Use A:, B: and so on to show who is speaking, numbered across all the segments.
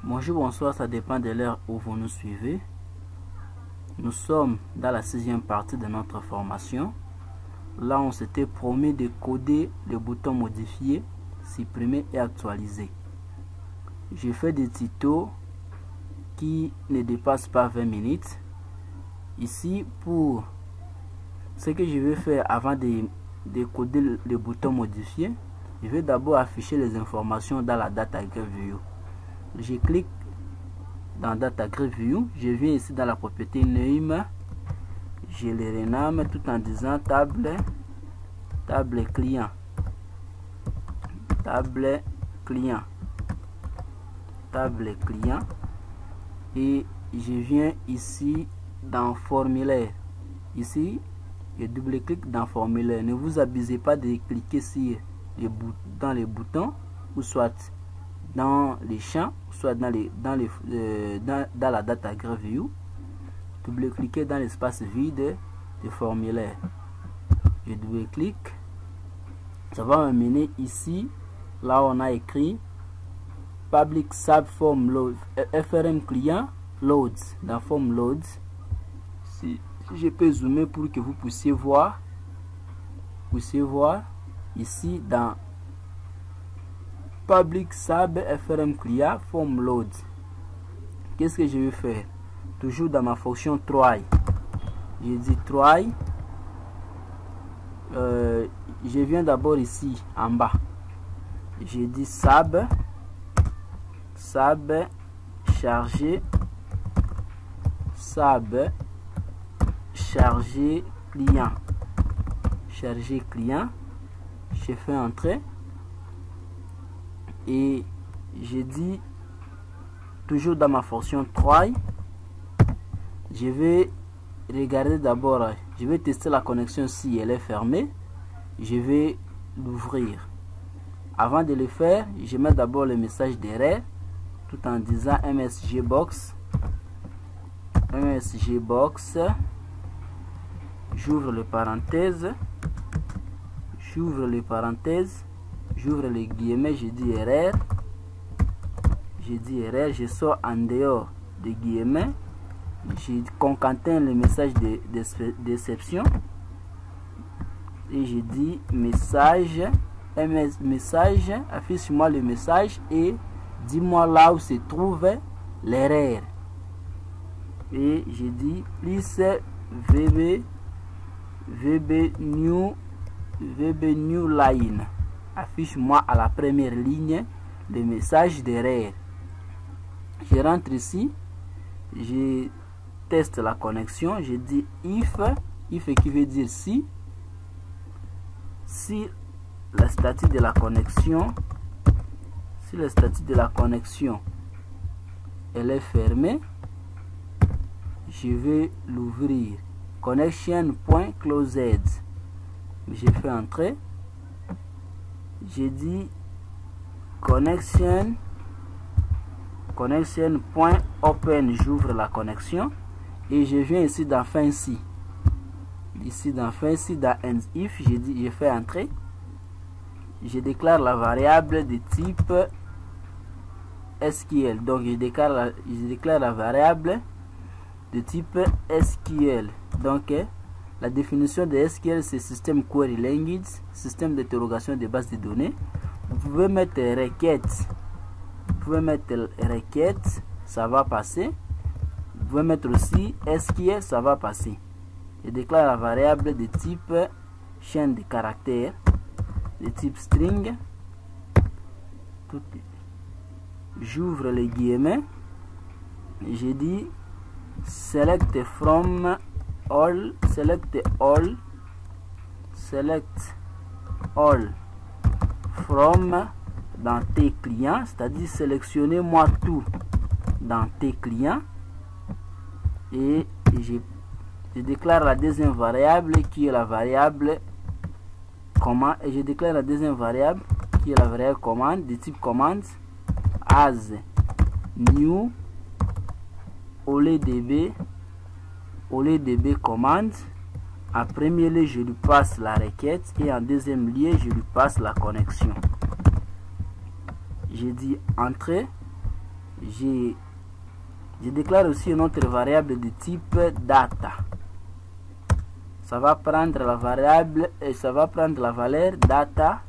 A: Bonjour, bonsoir, ça dépend de l'heure où vous nous suivez. Nous sommes dans la 6e partie de notre formation. Là, on s'était promis de coder le bouton modifier, supprimer et actualiser. J'ai fait des tutos qui ne dépassent pas 20 minutes. Ici, pour ce que je vais faire avant de coder le bouton modifier, je vais d'abord afficher les informations dans la Data Grid View. Je clique dans Data Grid View, je viens ici dans la propriété Name, je le renomme tout en disant table client, table client, et je viens ici dans formulaire. Ici, je double-clique dans formulaire. Ne vous abusez pas de cliquer dans les boutons ou soit dans les champs, soit dans la Data Grid View. Double-cliquez dans l'espace vide de formulaire. Je double-clique. Ça va m'amener ici. Là, on a écrit Public Sub Form Load, FRM Client Loads. Dans Form Loads, si je peux zoomer pour que vous puissiez voir ici dans Public Sub FRM Client Form Load. Qu'est-ce que je vais faire? Toujours dans ma fonction try. Je dis try. Je viens d'abord ici en bas. Je dis sub chargé, chargé client. Je fais entrer et je dis toujours dans ma fonction try. Je vais regarder d'abord, je vais tester la connexion si elle est fermée. Je vais l'ouvrir. Avant de le faire, je mets d'abord le message d'erreur tout en disant msgbox. J'ouvre les parenthèses, j'ouvre les guillemets, je dis erreur, je sors en dehors des guillemets, je concatène le message d'exception et je dis message, affiche-moi le message et dis-moi là où se trouve l'erreur. Et je dis please vb new line. Affiche-moi à la première ligne le message d'erreur. Je rentre ici, je teste la connexion, je dis if qui veut dire si le statut de la connexion elle est fermée, je vais l'ouvrir. Connection.closed. Je fais entrer. Je dis connection.open. J'ouvre la connexion et je viens ici dans Fancy. Dans if, je fais entrer. Je déclare la variable de type SQL. Donc je déclare la variable de type SQL. Donc la définition de SQL, c'est System Query Language, système d'interrogation de base de données. Vous pouvez mettre requête, ça va passer. Vous pouvez mettre aussi SQL, ça va passer. Je déclare la variable de type chaîne de caractères, de type string. J'ouvre les guillemets. Je dis select all from dans tes clients, c'est-à-dire sélectionnez-moi tout dans tes clients, et je déclare la deuxième variable qui est la variable command, et je déclare la deuxième variable qui est la variable commande de type command as new OLEDB commande. En premier lieu, je lui passe la requête et en deuxième lieu, je lui passe la connexion. Je dis entrée je déclare aussi une autre variable de type data. Ça va prendre la variable et ça va prendre la valeur data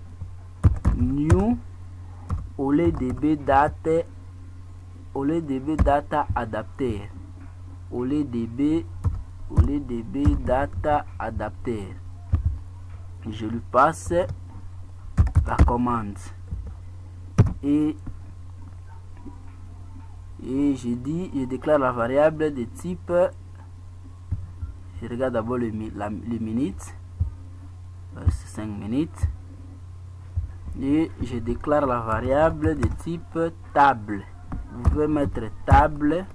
A: new au lieu de data adapter. Au lieu de b data adapter. Je lui passe la commande et je déclare la variable de type, je regarde d'abord les minutes, c'est 5 minutes, et je déclare la variable de type table. Vous pouvez mettre table,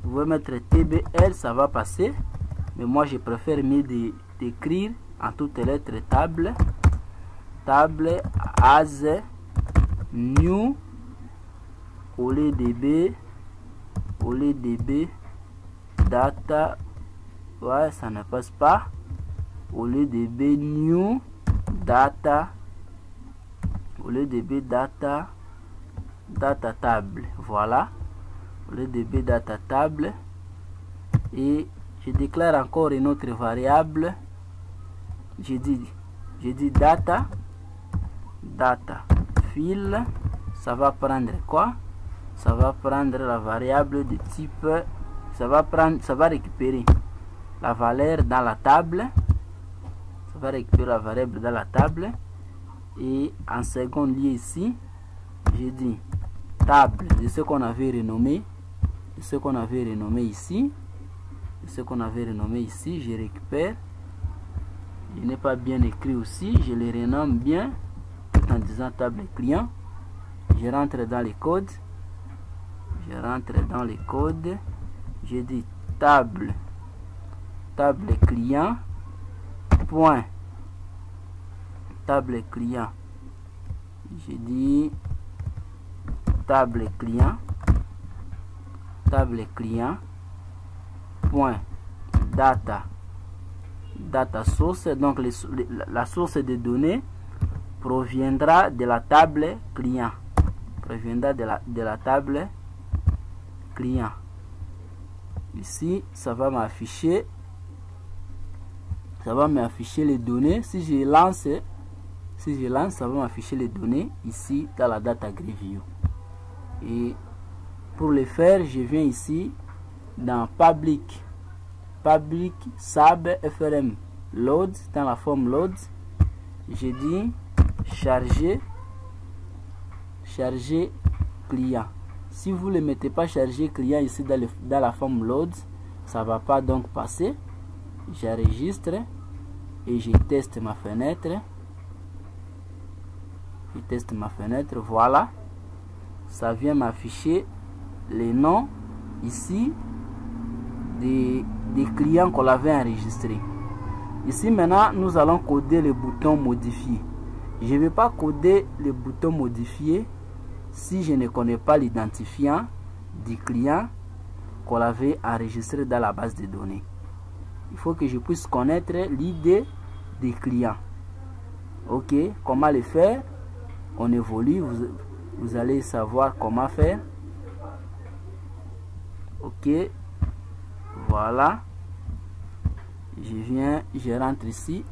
A: vous pouvez mettre tbl, ça va passer, mais moi je préfère mieux d'écrire en toutes lettres table as new au lieu de b data, ouais, ça ne passe pas, au lieu de b new data, au lieu de b data table, voilà, au lieu de b data table. Et je déclare encore une autre variable, je dis data file, ça va prendre quoi? Ça va prendre la variable de type, ça va récupérer la valeur dans la table, ça va récupérer la variable dans la table. Et en second lieu ici, j'ai dit table de ce qu'on avait renommé, ici, je récupère. Je n'ai pas bien écrit aussi, je les renomme bien tout en disant table client. Je rentre dans les codes, je dis table client point table client, je dis table client point data source. Donc la source de données proviendra de la table client, de la table client. Ici ça va m'afficher les données. Si je lance, ça va m'afficher les données ici dans la data grid view. Et pour le faire, je viens ici dans public sub frm load, dans la forme load, je dis charger client. Si vous ne mettez pas charger client ici dans la forme load, ça va pas donc passer. J'enregistre et je teste ma fenêtre. Voilà, ça vient m'afficher les noms ici des clients qu'on avait enregistrés. Ici maintenant nous allons coder le bouton modifier. Je ne vais pas coder le bouton modifier si je ne connais pas l'identifiant du client qu'on avait enregistré dans la base de données. Il faut que je puisse connaître l'idée des clients. Ok, comment le faire? On évolue, vous allez savoir comment faire. Ok, voilà, je rentre ici,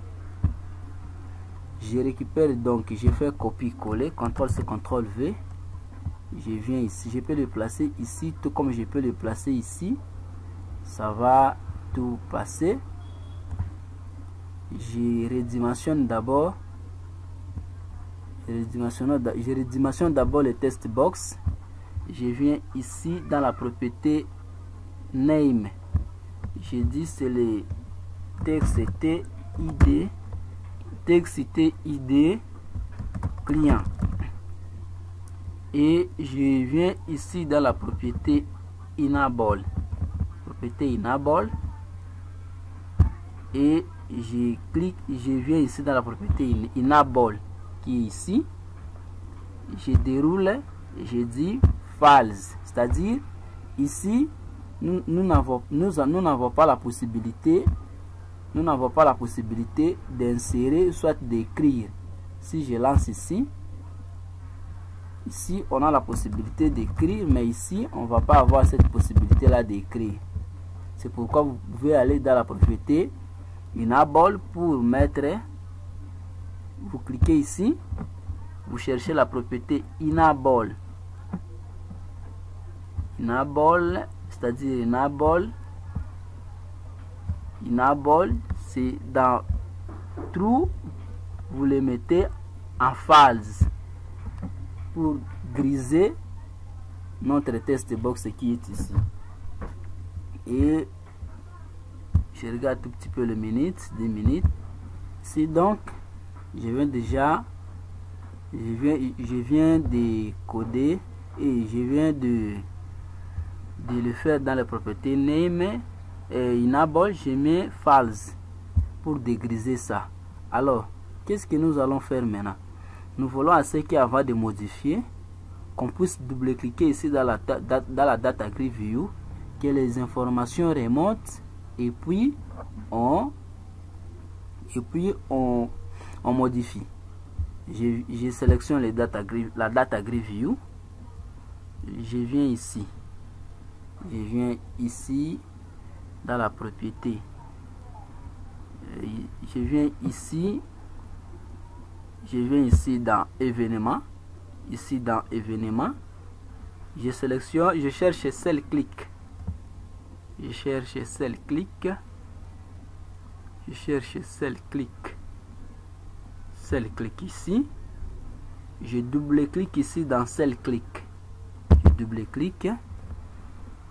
A: je récupère, donc je fais copier-coller, CTRL-C, CTRL-V, je viens ici, je peux le placer ici, tout comme je peux le placer ici, ça va tout passer. Je redimensionne d'abord, je redimensionne d'abord le test box. Je viens ici dans la propriété name, je dis c'est le TXT ID client, et je viens ici dans la propriété enable, et je clique, je viens ici dans la propriété enable qui est ici, je déroule, je dis false, c'est-à-dire ici nous n'avons pas la possibilité, d'insérer, soit d'écrire. Si je lance ici, Ici, on a la possibilité d'écrire, mais ici, on ne va pas avoir cette possibilité-là d'écrire. C'est pourquoi vous pouvez aller dans la propriété Enable pour mettre, vous cliquez ici, vous cherchez la propriété Enable. Enable, c'est-à-dire Enable, c'est dans True, vous le mettez en false pour griser notre test box qui est ici. Et je regarde tout petit peu les minutes, 10 minutes. Si donc je viens de coder et je viens de le faire dans les propriétés name et enable, je mets false pour dégriser ça. Alors qu'est-ce que nous allons faire maintenant? Nous voulons à ce qu'avant de modifier, qu'on puisse double-cliquer ici dans la Data Grid View, que les informations remontent et puis on modifie. Je sélectionne la Data Grid View. Je viens ici dans la propriété. Je viens ici dans événements. Ici dans événements, je sélectionne, je cherche cell click. Je cherche cell click. Cell click ici. Je double-clique ici dans cell click. Je double-clique.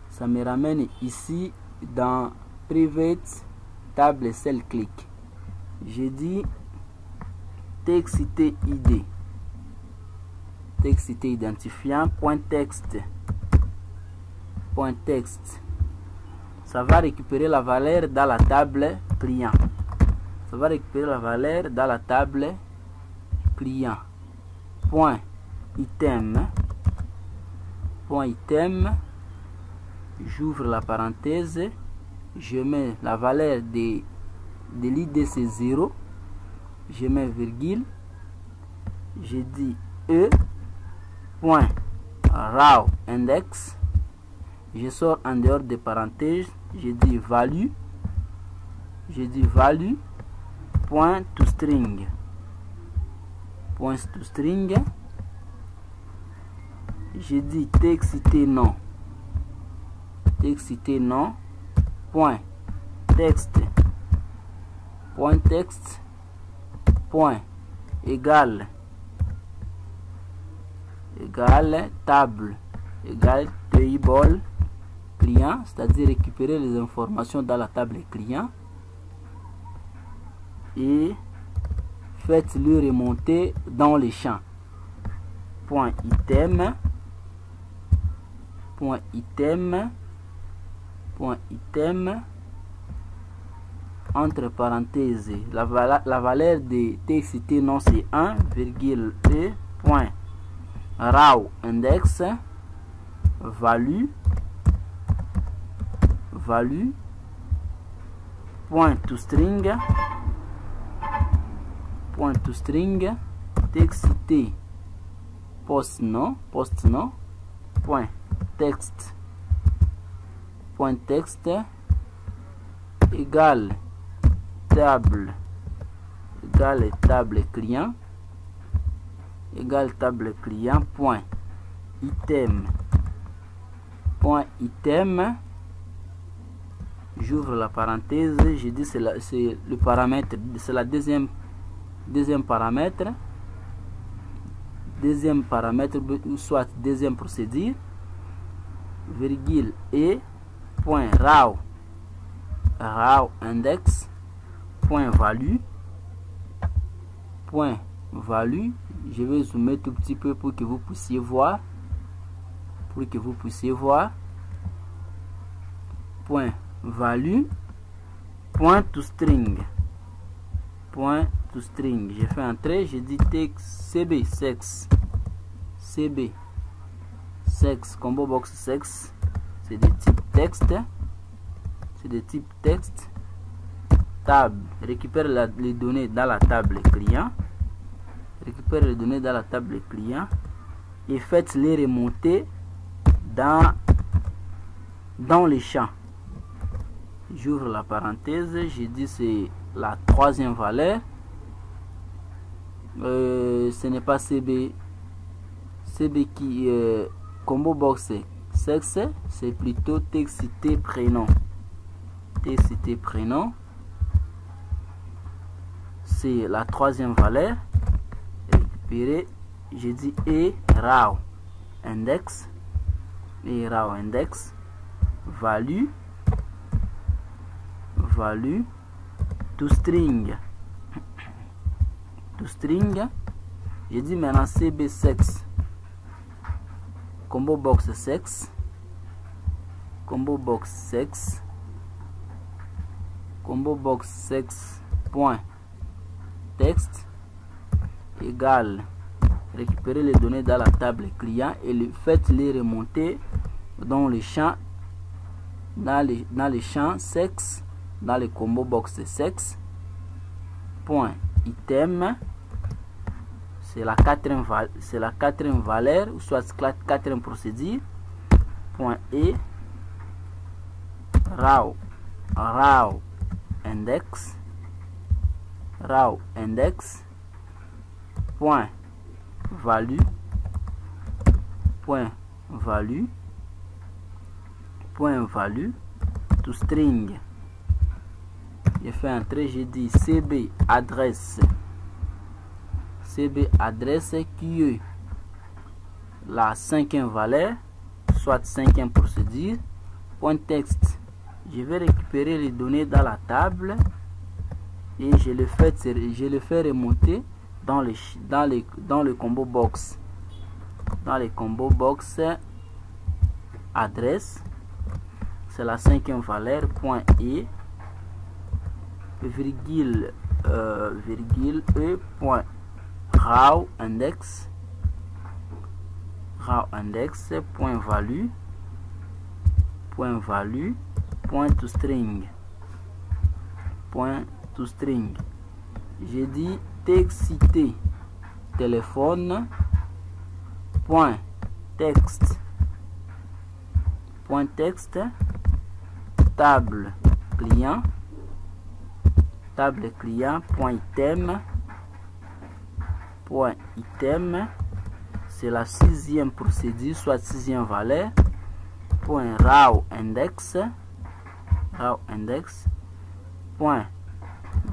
A: Ça me ramène ici dans private table cell click. Je dis texte ID. Texte identifiant .text. Ça va récupérer la valeur dans la table client. .item. J'ouvre la parenthèse. Je mets la valeur de l'IDC 0. Je mets virgule. Je dis raw index. Je sors en dehors des parenthèses. Je dis value. Point to string. Je dis texte non. Point texte. Point égal table table client, c'est-à-dire récupérer les informations dans la table client et faites-le remonter dans les champs. .item entre parenthèses la valeur de TXT non c'est 1, E point raw index value point to string TXT post non point text égal table client point item j'ouvre la parenthèse, je dis c'est le paramètre, c'est la deuxième paramètre, soit deuxième procédure, virgule et point raw index point value, je vais zoomer tout petit peu pour que vous puissiez voir, point value point to string, je fais entrer, je dis texte cb sex combo box sex, c'est de type texte, table récupère les données dans la table client, et faites-les remonter dans les champs. J'ouvre la parenthèse, j'ai dit c'est la troisième valeur. Ce n'est pas CB. CB qui combo box sexe, c'est plutôt texte prénom. Texte prénom, c'est la troisième valeur. Récupérer, j'ai dit et raw index, value to string. J'ai dit maintenant CB sexe, combo box sexe, point texte égale, récupérer les données dans la table client et faites-les remonter dans les champs, dans les champs sexe, dans le combo box sexe, point item, c'est la quatrième valeur, ou soit la quatrième procédure, point e raw index, point value to string. J'ai fait entrer, j'ai dit CB adresse qui est la cinquième valeur, soit cinquième procédure, point texte. Je vais récupérer les données dans la table et je le fais remonter dans le combo box. Dans le combo box adresse, c'est la cinquième valeur, point e virgule e point raw index point value point to string. J'ai dit texte téléphone point texte table client point item, c'est la sixième procédure, soit sixième valeur, point raw index point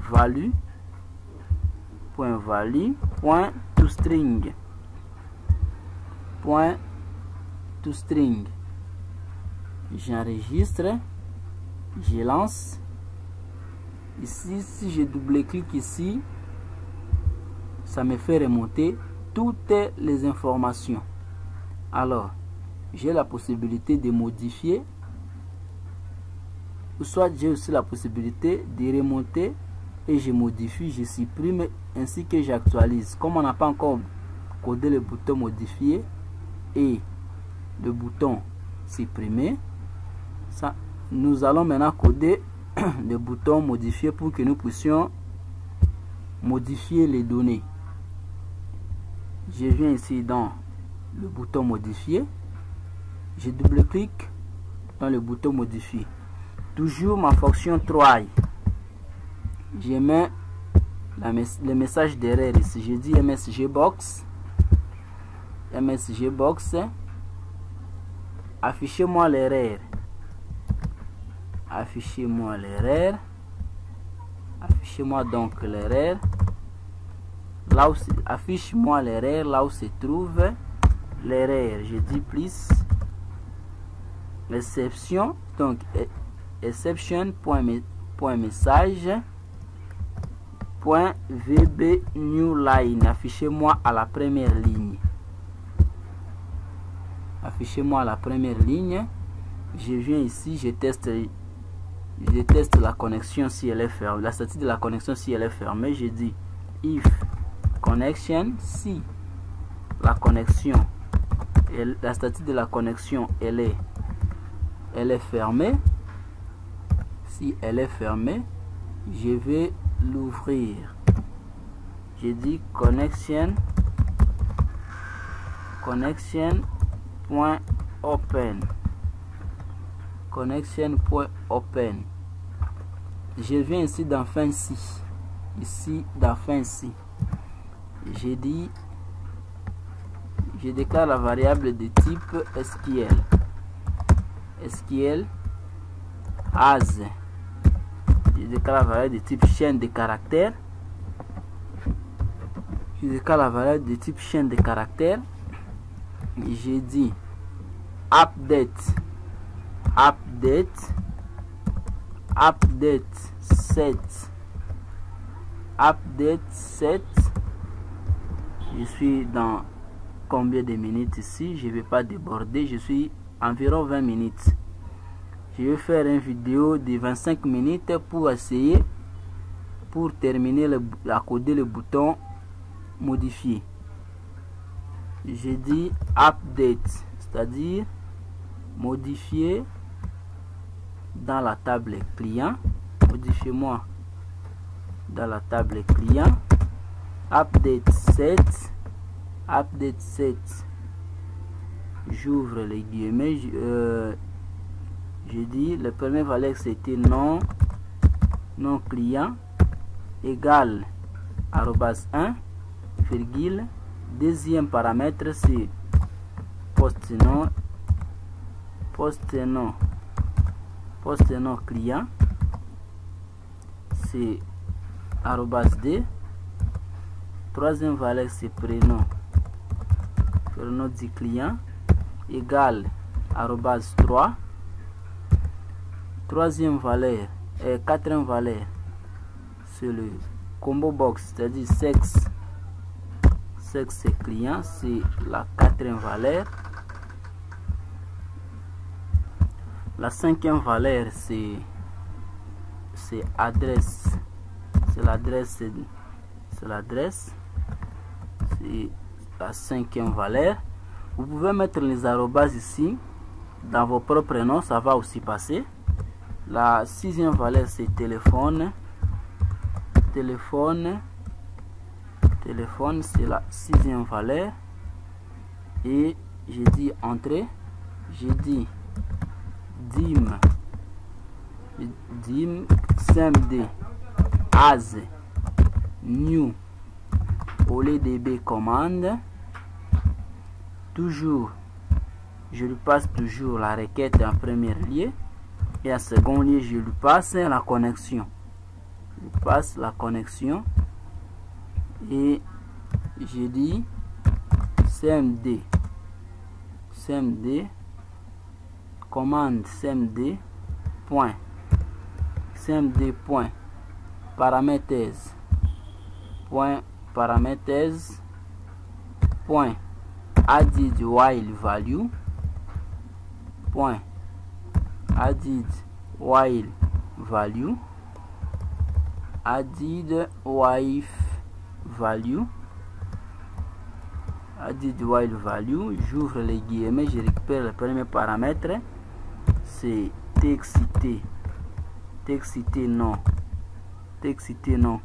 A: value point to string. J'enregistre, je lance. Ici, si je double-clique ici, ça me fait remonter toutes les informations. Alors, j'ai la possibilité de modifier, ou soit j'ai aussi la possibilité de remonter et je modifie, je supprime, ainsi que j'actualise. Comme on n'a pas encore codé le bouton modifier et le bouton supprimer, ça, nous allons maintenant coder le bouton modifier pour que nous puissions modifier les données. Je viens ici dans le bouton modifier, je double-clique dans le bouton modifier. Toujours ma fonction try. Je mets le message d'erreur ici. Je dis MSG box, affichez-moi l'erreur. Affichez-moi donc l'erreur. Là où affiche-moi l'erreur là où se trouve l'erreur. Je dis plus exception, donc exception point message point vb new line. Affichez-moi à la première ligne. Affichez-moi à la première ligne. Je viens ici, je teste la connexion si elle est fermée, la statique de la connexion si elle est fermée. Je dis if connection, si la connexion, la statique de la connexion elle est fermée. Si elle est fermée, je vais l'ouvrir. Je dis connection connection.open. Connection.open. Je viens ici dans Fancy. Ici dans Fancy. J'ai dit, je déclare la variable de type SQL. SQL as. Je déclare la variable de type chaîne de caractères. Je déclare la variable de type chaîne de caractères. J'ai dit update set. Je suis dans combien de minutes ici? Je ne vais pas déborder. Je suis environ 20 minutes. Je vais faire une vidéo de 25 minutes pour essayer, pour terminer à coder le bouton modifier. J'ai dit update, c'est-à-dire modifier dans la table client. Modifiez-moi dans la table client. Update set. J'ouvre les guillemets. Je dis le premier valeur c'était non client égal arrobas 1 virgule. Deuxième paramètre c'est poste nom client, c'est arrobas 2. Troisième valeur c'est prénom du client égal arrobas 3. Troisième valeur et quatrième valeur c'est le combo box, c'est-à-dire sexe client, c'est la quatrième valeur. La cinquième valeur c'est adresse, c'est l'adresse, c'est la cinquième valeur. Vous pouvez mettre les arrobas ici dans vos propres noms, ça va aussi passer. La sixième valeur c'est téléphone, c'est la sixième valeur. Et j'ai dit entrée, j'ai dit dim cmd as new au lieu db commande. Toujours je lui passe toujours la requête en premier lieu et en second lieu je lui passe la connexion. Je passe la connexion et j'ai dit cmd commande cmd point paramètres point added while value point added while value added while value. J'ouvre les guillemets, je récupère le premier paramètre, c'est texte non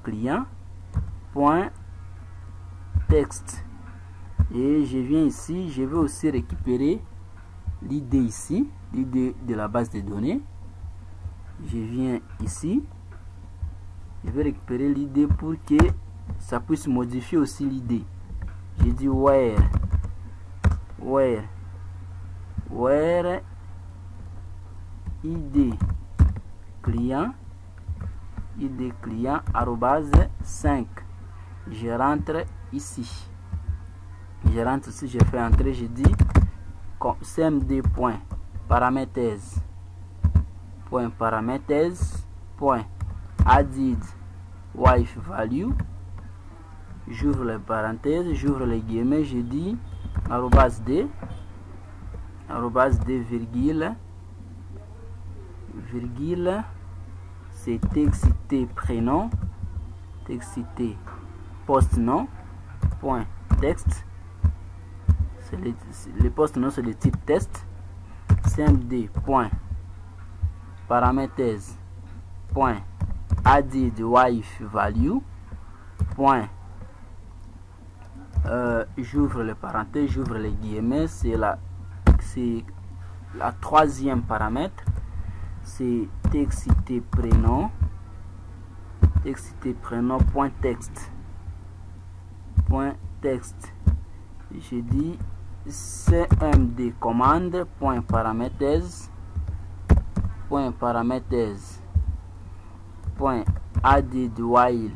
A: client point texte. Et je viens ici, je vais aussi récupérer l'id ici, l'id de la base de données. Je viens ici, je vais récupérer l'id pour que ça puisse modifier aussi l'id. J'ai dit where id client arrobase 5. Je rentre ici. Je fais entrer, je dis cmd point paramètres point added wife value. J'ouvre les parenthèses, j'ouvre les guillemets, je dis arrobas 2 virgule, c'est texte prénom, texte poste nom point texte, c'est le poste nom, c'est le type test. cmd point paramètres point added wife value point j'ouvre les parenthèses, j'ouvre les guillemets, c'est la troisième paramètre, c'est texte prénom, point texte, je dis cmd commande point paramètres point added while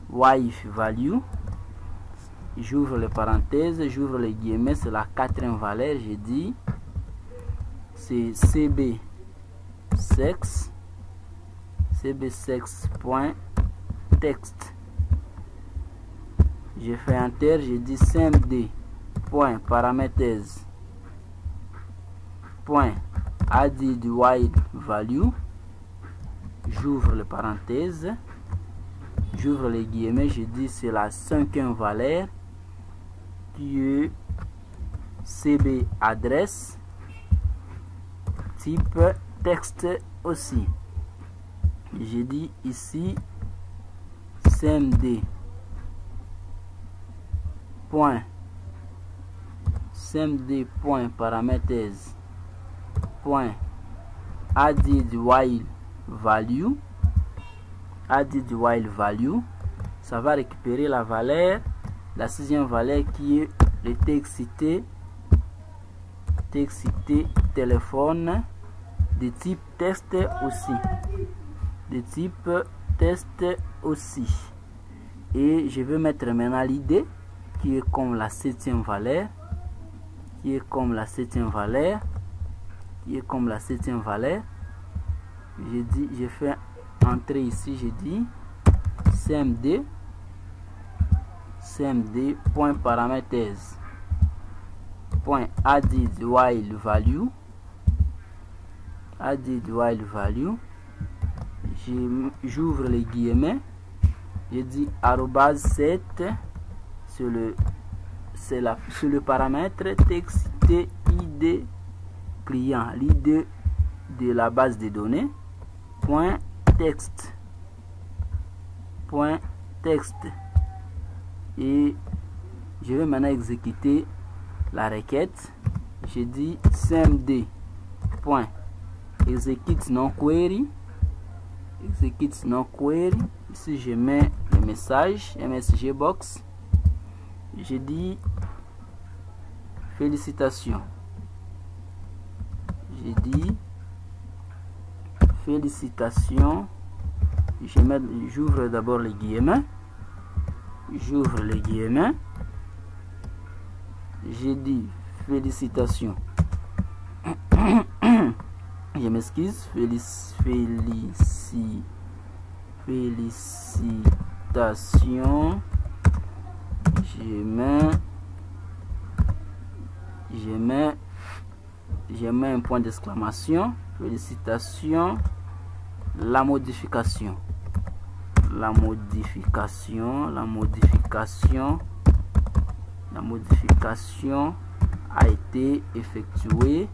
A: value, j'ouvre les parenthèses, j'ouvre les guillemets, c'est la quatrième valeur, je dis c'est cb sex point texte, je fais enter, je dis cmd point paramètres point added while value, j'ouvre les parenthèses, j'ouvre les guillemets, je dis c'est la cinquième valeur qui est cb adresse type texte aussi, je dis ici cmd point paramètres point added while value, ça va récupérer la valeur, la sixième valeur qui est le texte téléphone de type texte aussi, et je vais mettre maintenant l'id qui est comme la septième valeur, je dis, je fais entrer ici, je dis cmd point paramètres point added while value, j'ouvre les guillemets, je dis arrobase 7 sur le paramètre texte id client, l'id de la base de données, point texte, et je vais maintenant exécuter la requête. Je dis cmd point execute non query, ici je mets le message msg box, je dis félicitations, j'ouvre d'abord les guillemets, j'ai dit félicitations, je m'excuse, félicitations, je mets un point d'exclamation, félicitations, la modification a été effectuée,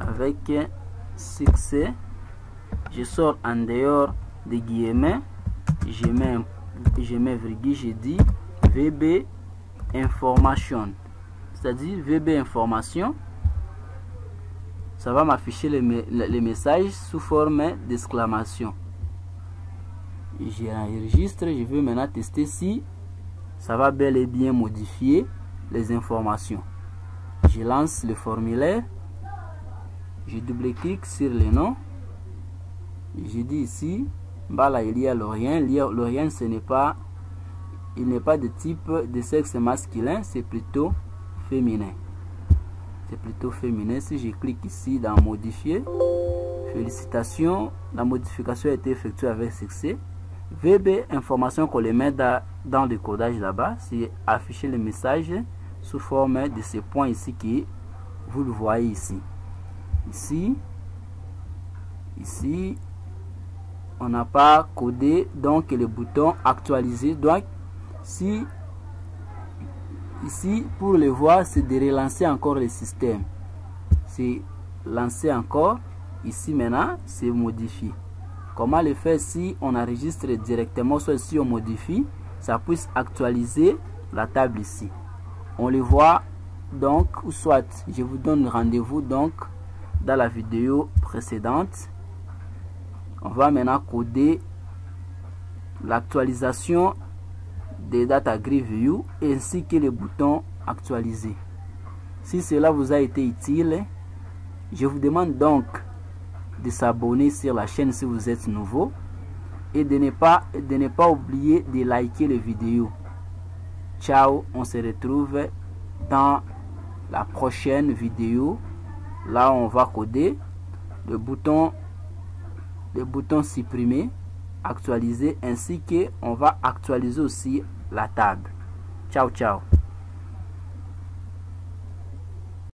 A: avec succès, je sors en dehors des guillemets, je mets virgule, je dis VB information, c'est-à-dire VB information, ça va m'afficher les messages sous forme d'exclamation. J'enregistre, je veux maintenant tester si ça va bel et bien modifier les informations. Je lance le formulaire, je double-clique sur le nom, je dis ici, là il y a Lauriane. Lauriane, il n'est pas de type de sexe masculin, c'est plutôt féminin. Si je clique ici dans modifier, félicitations, la modification a été effectuée avec succès. VB information qu'on les met dans le codage là-bas, c'est afficher le message sous forme de ce point ici qui vous le voyez ici. Ici on n'a pas codé donc le bouton actualiser. Donc si ici, pour le voir, c'est de relancer encore le système. C'est lancer encore. Ici maintenant, c'est modifier. Comment le faire si on enregistre directement, soit si on modifie, ça puisse actualiser la table ici. On le voit donc, ou soit je vous donne rendez-vous donc dans la vidéo précédente. On va maintenant coder l'actualisation des Data Grid View ainsi que les boutons actualisés. Si cela vous a été utile, je vous demande donc de s'abonner sur la chaîne si vous êtes nouveau et de ne pas oublier de liker les vidéos. Ciao, on se retrouve dans la prochaine vidéo. Là on va coder le bouton supprimer, actualiser, ainsi que on va actualiser aussi la table. Ciao ciao.